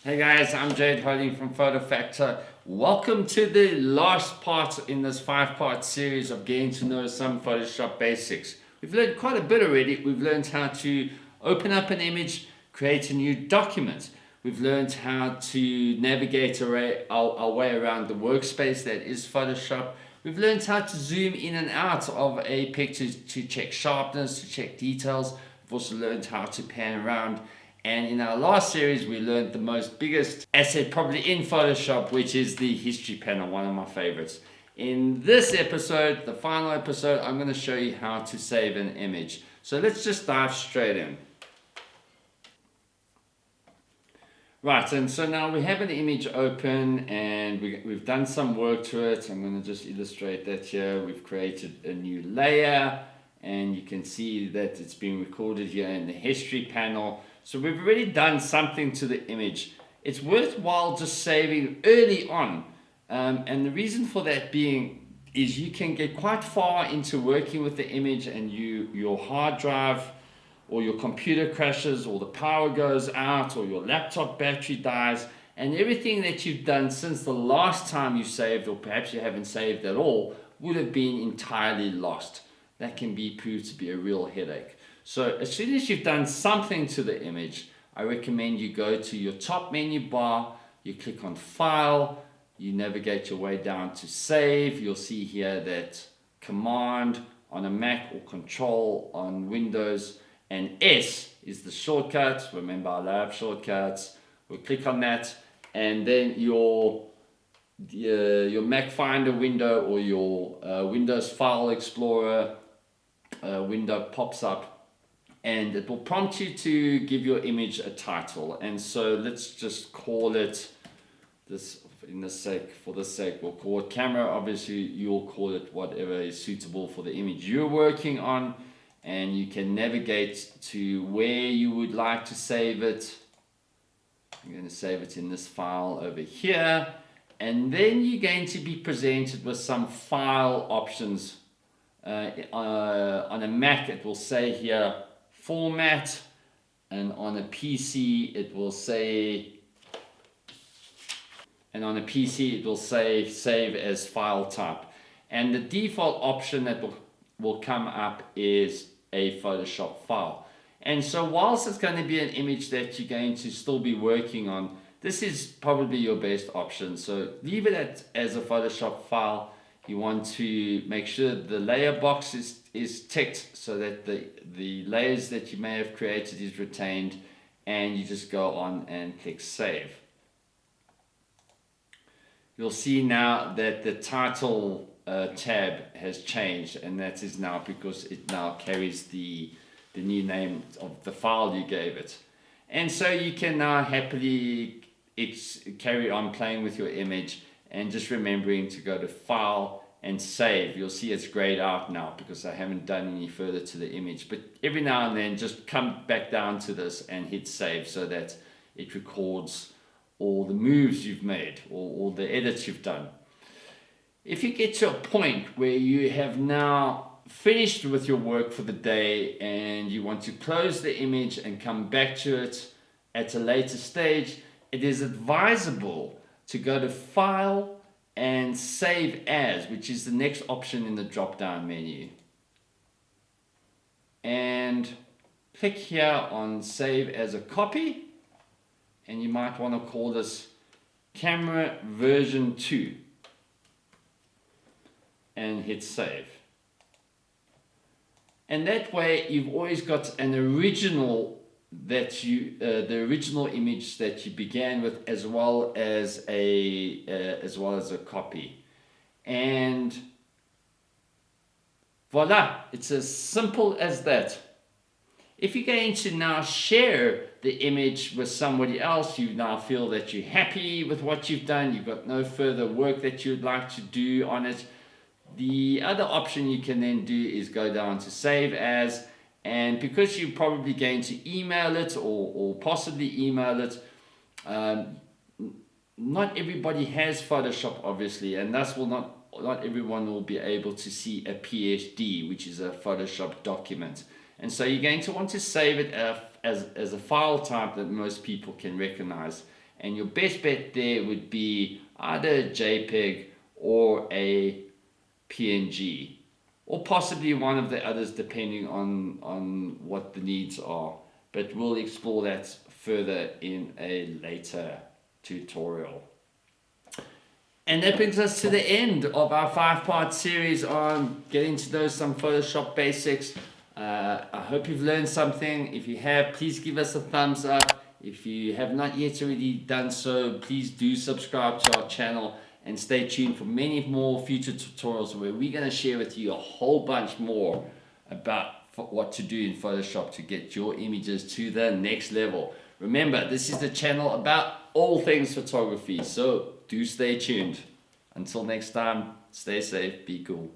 Hey guys, I'm Jade Holding from Photo Factor. Welcome to the last part in this 5-part series of getting to know some Photoshop basics. We've learned quite a bit already. We've learned how to open up an image, create a new document. We've learned how to navigate our way around the workspace that is Photoshop. We've learned how to zoom in and out of a picture to check sharpness, to check details. We've also learned how to pan around. And in our last series, we learned the most biggest asset probably in Photoshop, which is the history panel, one of my favorites. In this episode, the final episode, I'm going to show you how to save an image. So let's just dive straight in. Right, and so now we have an image open and we've done some work to it. I'm going to just illustrate that here. We've created a new layer and you can see that it's been recorded here in the history panel. So we've already done something to the image. It's worthwhile just saving early on. And the reason for that being is you can get quite far into working with the image and your hard drive or your computer crashes or the power goes out or your laptop battery dies and everything that you've done since the last time you saved, or perhaps you haven't saved at all, would have been entirely lost. That can be proved to be a real headache. So as soon as you've done something to the image, I recommend you go to your top menu bar, you click on File, you navigate your way down to Save. You'll see here that Command on a Mac or Control on Windows, and S is the shortcut. Remember, I love shortcuts. We'll click on that, and then your Mac Finder window or your Windows File Explorer window pops up, and it will prompt you to give your image a title. And so let's just call it this for the sake we'll call it camera. Obviously you'll call it whatever is suitable for the image you're working on, and you can navigate to where you would like to save it. I'm going to save it in this file over here, and then you're going to be presented with some file options. On a Mac it will say here format, and on a PC it will say save as file type, and the default option that will come up is a Photoshop file. And so whilst it's going to be an image that you're going to still be working on, this is probably your best option. So leave it as a Photoshop file. You want to make sure the layer box is ticked so that the layers that you may have created is retained, and you just go on and click Save. You'll see now that the title tab has changed, and that is now because it now carries the new name of the file you gave it. And so you can now happily carry on playing with your image, and just remembering to go to File and Save. You'll see it's grayed out now because I haven't done any further to the image, but every now and then just come back down to this and hit Save so that it records all the moves you've made or all the edits you've done. If you get to a point where you have now finished with your work for the day and you want to close the image and come back to it at a later stage, it is advisable to go to File and Save As, which is the next option in the drop down menu, and click here on Save as a Copy, and you might want to call this Camera Version 2 and hit Save. And that way you've always got an original the original image that you began with, as well as a copy. And voila, it's as simple as that. If you're going to now share the image with somebody else, you now feel that you're happy with what you've done, you've got no further work that you'd like to do on it, the other option you can then do is go down to Save As. And because you're probably going to email it or possibly email it, not everybody has Photoshop, obviously, and thus not everyone will be able to see a PSD, which is a Photoshop document. And so you're going to want to save it as a file type that most people can recognize. and your best bet there would be either a JPEG or a PNG, or possibly one of the others depending on what the needs are. But we'll explore that further in a later tutorial. And that brings us to the end of our 5-part series on getting to know some Photoshop basics. I hope you've learned something. If you have, please give us a thumbs up. If you have not yet already done so, please do subscribe to our channel and stay tuned for many more future tutorials where we're going to share with you a whole bunch more about what to do in Photoshop to get your images to the next level. Remember, this is the channel about all things photography, so do stay tuned. Until next time, stay safe, be cool.